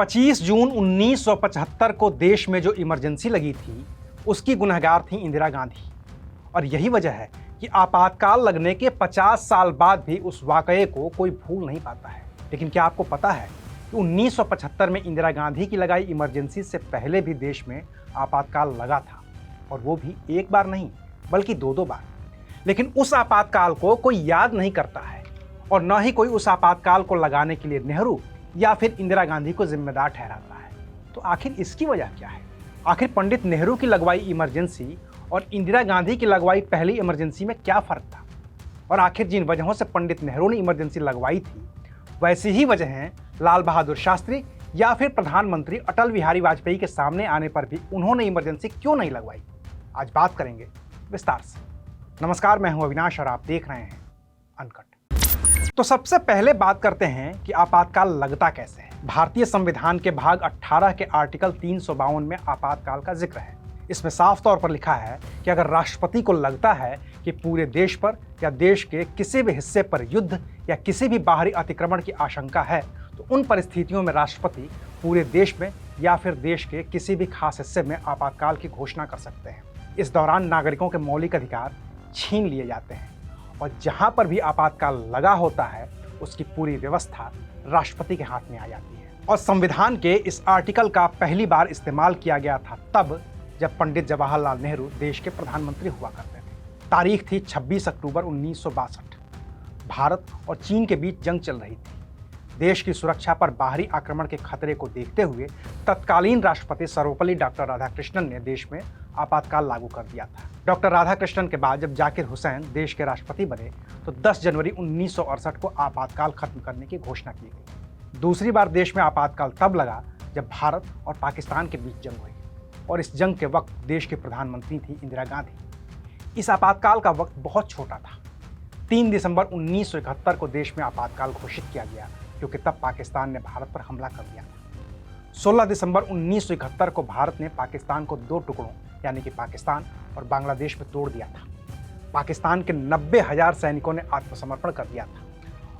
25 जून 1975 को देश में जो इमरजेंसी लगी थी उसकी गुनहगार थी इंदिरा गांधी। और यही वजह है कि आपातकाल लगने के 50 साल बाद भी उस वाकये को कोई भूल नहीं पाता है। लेकिन क्या आपको पता है कि 1975 में इंदिरा गांधी की लगाई इमरजेंसी से पहले भी देश में आपातकाल लगा था, और वो भी एक बार नहीं बल्कि दो बार। लेकिन उस आपातकाल को कोई याद नहीं करता है, और न ही कोई उस आपातकाल को लगाने के लिए नेहरू या फिर इंदिरा गांधी को जिम्मेदार ठहराता है। तो आखिर इसकी वजह क्या है? आखिर पंडित नेहरू की लगवाई इमरजेंसी और इंदिरा गांधी की लगवाई पहली इमरजेंसी में क्या फर्क था? और आखिर जिन वजहों से पंडित नेहरू ने इमरजेंसी लगवाई थी वैसी ही वजहें लाल बहादुर शास्त्री या फिर प्रधानमंत्री अटल बिहारी वाजपेयी के सामने आने पर भी उन्होंने इमरजेंसी क्यों नहीं लगवाई? आज बात करेंगे विस्तार से। नमस्कार, मैं हूं अविनाश और आप देख रहे हैं अनकट। तो सबसे पहले बात करते हैं कि आपातकाल लगता कैसे है। भारतीय संविधान के भाग 18 के आर्टिकल 352 में आपातकाल का जिक्र है। इसमें साफ तौर पर लिखा है कि अगर राष्ट्रपति को लगता है कि पूरे देश पर या देश के किसी भी हिस्से पर युद्ध या किसी भी बाहरी अतिक्रमण की आशंका है तो उन परिस्थितियों में राष्ट्रपति पूरे देश में या फिर देश के किसी भी खास हिस्से में आपातकाल की घोषणा कर सकते हैं। इस दौरान नागरिकों के मौलिक अधिकार छीन लिए जाते हैं, और जहां पर भी आपातकाल लगा होता है उसकी पूरी व्यवस्था राष्ट्रपति के हाथ में आ जाती है। और संविधान के इस आर्टिकल का पहली बार इस्तेमाल किया गया था तब जब पंडित जवाहरलाल नेहरू देश के प्रधानमंत्री हुआ करते थे। तारीख थी 26 अक्टूबर 1962। भारत और चीन के बीच जंग चल रही थी। देश की सुरक्षा पर बाहरी आक्रमण के खतरे को देखते हुए तत्कालीन राष्ट्रपति सर्वपल्ली डॉक्टर राधाकृष्णन ने देश में आपातकाल लागू कर दिया था। डॉक्टर राधाकृष्णन के बाद जब जाकिर हुसैन देश के राष्ट्रपति बने तो 10 जनवरी 1968 को आपातकाल खत्म करने की घोषणा की गई। दूसरी बार देश में आपातकाल तब लगा जब भारत और पाकिस्तान के बीच जंग हुई, और इस जंग के वक्त देश के प्रधानमंत्री थी इंदिरा गांधी। इस आपातकाल का वक्त बहुत छोटा था। 3 दिसंबर 1971 को देश में आपातकाल घोषित किया गया, क्योंकि तब पाकिस्तान ने भारत पर हमला कर दिया था। 16 दिसंबर 1971 को भारत ने पाकिस्तान को 2 टुकड़ों यानी कि पाकिस्तान और बांग्लादेश में तोड़ दिया था। पाकिस्तान के 90,000 सैनिकों ने आत्मसमर्पण कर दिया था,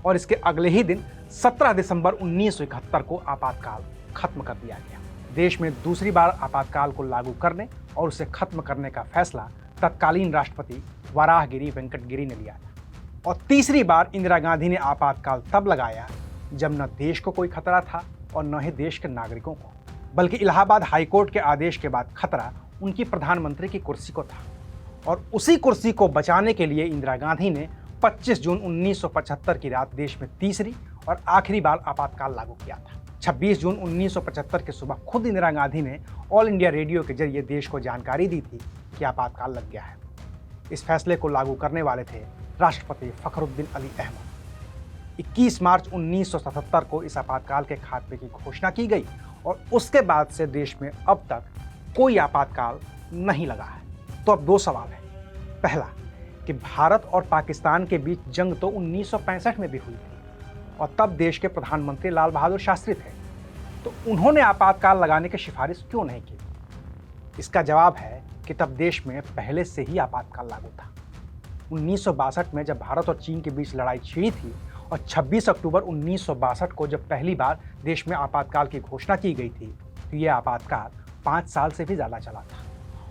और इसके अगले ही दिन 17 दिसंबर 1971 को आपातकाल खत्म कर दिया गया। देश में दूसरी बार आपातकाल को लागू करने और उसे खत्म करने का फैसला तत्कालीन राष्ट्रपति वराहगिरी वेंकटगिरी ने लिया था। और तीसरी बार इंदिरा गांधी ने आपातकाल तब लगाया जब न देश को कोई खतरा था और न ही देश के नागरिकों को, बल्कि इलाहाबाद हाईकोर्ट के आदेश के बाद खतरा उनकी प्रधानमंत्री की कुर्सी को था। और उसी कुर्सी को बचाने के लिए इंदिरा गांधी ने 25 जून 1975 की रात देश में तीसरी और आखिरी बार आपातकाल लागू किया था। 26 जून 1975 की सुबह खुद इंदिरा गांधी ने ऑल इंडिया रेडियो के जरिए देश को जानकारी दी थी कि आपातकाल लग गया है। इस फैसले को लागू करने वाले थे राष्ट्रपति फखरुद्दीन अली अहमद। 21 मार्च 1977 को इस आपातकाल के खात्मे की घोषणा की गई, और उसके बाद से देश में अब तक कोई आपातकाल नहीं लगा है। तो अब 2 सवाल हैं। पहला कि भारत और पाकिस्तान के बीच जंग तो 1965 में भी हुई थी, और तब देश के प्रधानमंत्री लाल बहादुर शास्त्री थे, तो उन्होंने आपातकाल लगाने की सिफारिश क्यों नहीं की? इसका जवाब है कि तब देश में पहले से ही आपातकाल लागू था। 1962 में जब भारत और चीन के बीच लड़ाई छिड़ी थी, और 26 अक्टूबर 1962 को जब पहली बार देश में आपातकाल की घोषणा की गई थी, तो ये आपातकाल 5 साल से भी ज़्यादा चला था।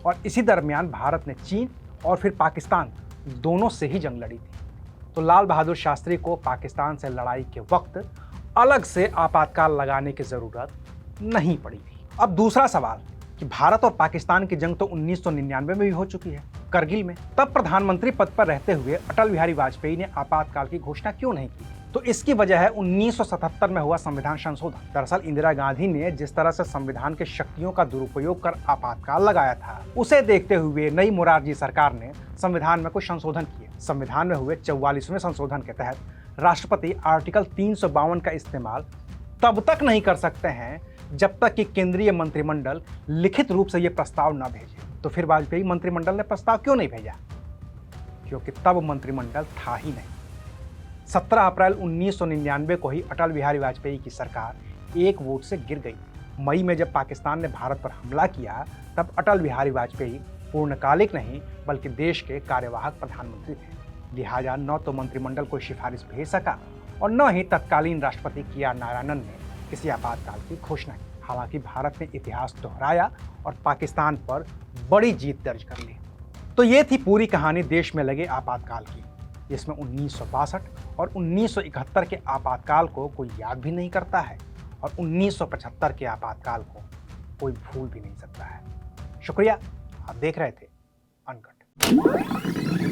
और इसी दरमियान भारत ने चीन और फिर पाकिस्तान दोनों से ही जंग लड़ी थी। तो लाल बहादुर शास्त्री को पाकिस्तान से लड़ाई के वक्त अलग से आपातकाल लगाने की ज़रूरत नहीं पड़ी थी। अब दूसरा सवाल कि भारत और पाकिस्तान की जंग तो 1999 में भी हो चुकी है, करगिल में। तब प्रधानमंत्री पद पर रहते हुए अटल बिहारी वाजपेयी ने आपातकाल की घोषणा क्यों नहीं की? तो इसकी वजह है 1977 में हुआ संविधान संशोधन। दरअसल इंदिरा गांधी ने जिस तरह से संविधान के शक्तियों का दुरुपयोग कर आपातकाल लगाया था, उसे देखते हुए नई मोरारजी सरकार ने संविधान में कुछ संशोधन किए। संविधान में हुए 44वें संशोधन के तहत राष्ट्रपति आर्टिकल 352 का इस्तेमाल तब तक नहीं कर सकते हैं जब तक कि केंद्रीय मंत्रिमंडल लिखित रूप से यह प्रस्ताव न भेजे। तो फिर वाजपेयी मंत्रिमंडल ने प्रस्ताव क्यों नहीं भेजा? क्योंकि तब मंत्रिमंडल था ही नहीं। 17 अप्रैल 1999 को ही अटल बिहारी वाजपेयी की सरकार एक वोट से गिर गई। मई में जब पाकिस्तान ने भारत पर हमला किया तब अटल बिहारी वाजपेयी पूर्णकालिक नहीं बल्कि देश के कार्यवाहक प्रधानमंत्री थे। लिहाजा न तो मंत्रिमंडल कोई सिफारिश भेज सका और न ही तत्कालीन राष्ट्रपति के आर नारायणन ने किसी आपातकाल की घोषणा की। हालांकि भारत ने इतिहास दोहराया और पाकिस्तान पर बड़ी जीत दर्ज कर ली। तो ये थी पूरी कहानी देश में लगे आपातकाल की, जिसमें 1962 और 1971 के आपातकाल को कोई याद भी नहीं करता है और 1975 के आपातकाल को कोई भूल भी नहीं सकता है। शुक्रिया, आप देख रहे थे अनकट।